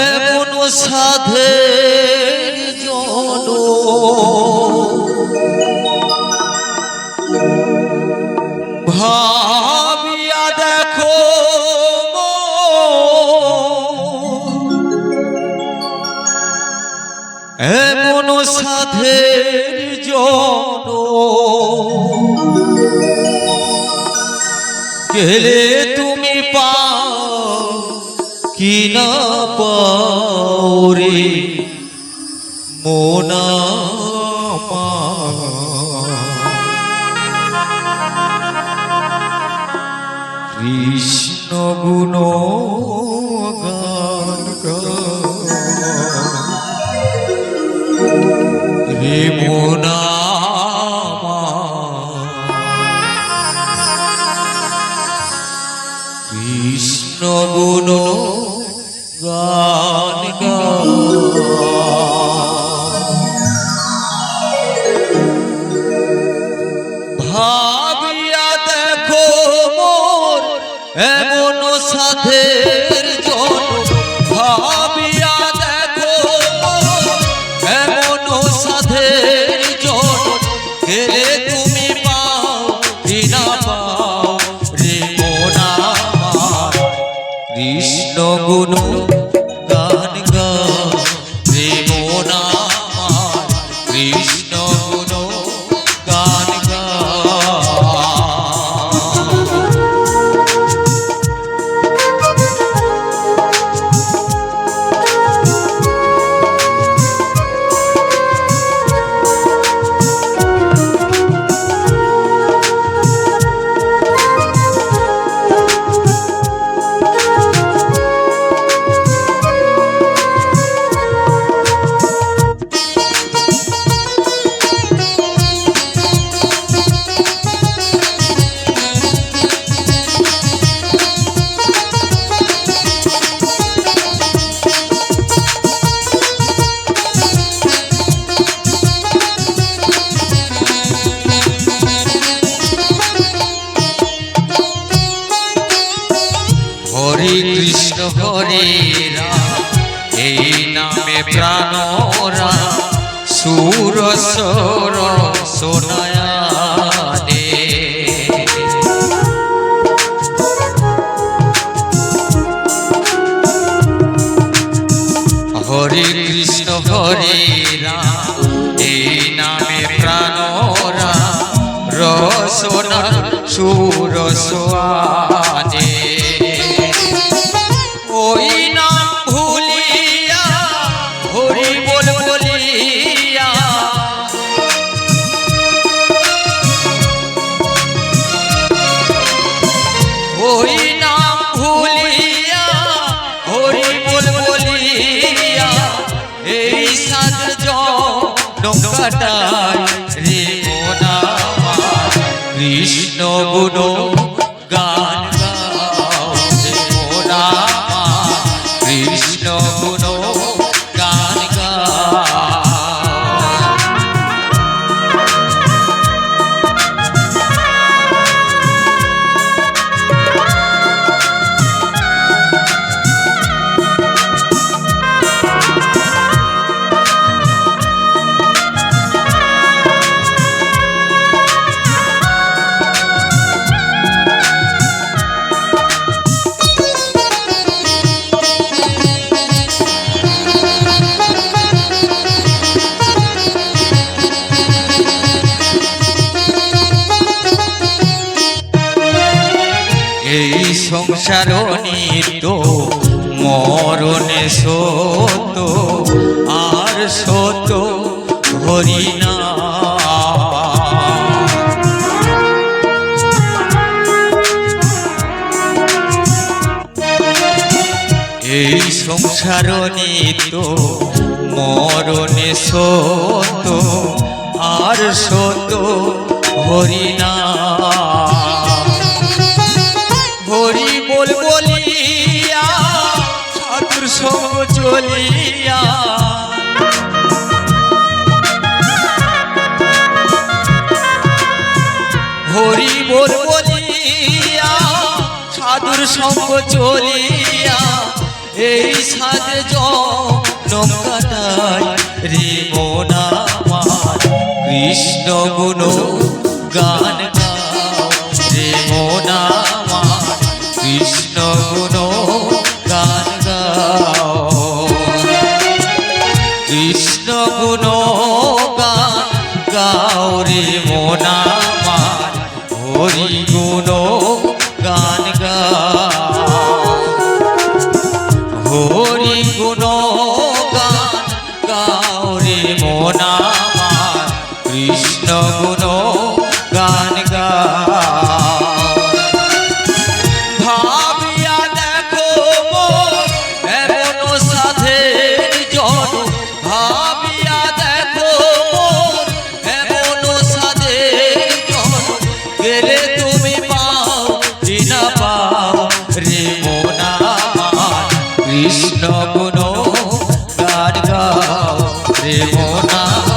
এমন সাধের জন ভাবিয়া দেখো এমন সাধের জন গেলে তুমি পাও কি না পাও রে মোনা কৃষ্ণ গুণ গান রে মোনা কৃষ্ণ গুণ গান ভাবিয়া দেখো মোর এমন সাধের জন ভাবিয়া দেখো এমন সাধের জন গেলে তুমি পাও কি না পাও রে মোনা কৃষ্ণ গুণ গান গাও রে মোনা কৃষ্ণ গুণ গান হরে কৃষ্ণ হরে রাম এই নামে প্রাণরা সুর সর সোনায়ানে হরে কৃষ্ণ হরে রাম এই নামে প্রাণরা রসনা সুর সোয়ানে ওই নাম ভুলিয়া হরি বল বলিয়া ওই নাম ভুলিয়া হরি বল বলিয়া এই সাত জন কাটায় রে মোনা কৃষ্ণ গুণ গান কৃষ্ণ গুণ গান এই সংসার নিত্য মরণে সত আর সত হরিনা এই সংসার নিত্য মরণে সত আর সত হরিনা হরি বল বলিয়া ঠাকুর সঙ্গ চলিয়া হরি বল বলিয়া সঙ্গ চলিয়া এই সাজে জনম কাটাই রে মন আমার কৃষ্ণ গুণ গান গাও রে মন আমার কৃষ্ণ গুণ গান গাও কৃষ্ণ গুণ গান গাও রে মন আমার হরি গুণ গান গাও হরি গুণ গান গাও রে মন আমার কৃষ্ণ গুণ গান গাও ভাবিয়া দেখো মোর এমন সাধের জন ভাবিয়া দেখো মোর এমন সাধের জন গেলে তুমি পাও না পাও রে মন আমার কৃষ্ণ গুণ গান গাও রে মন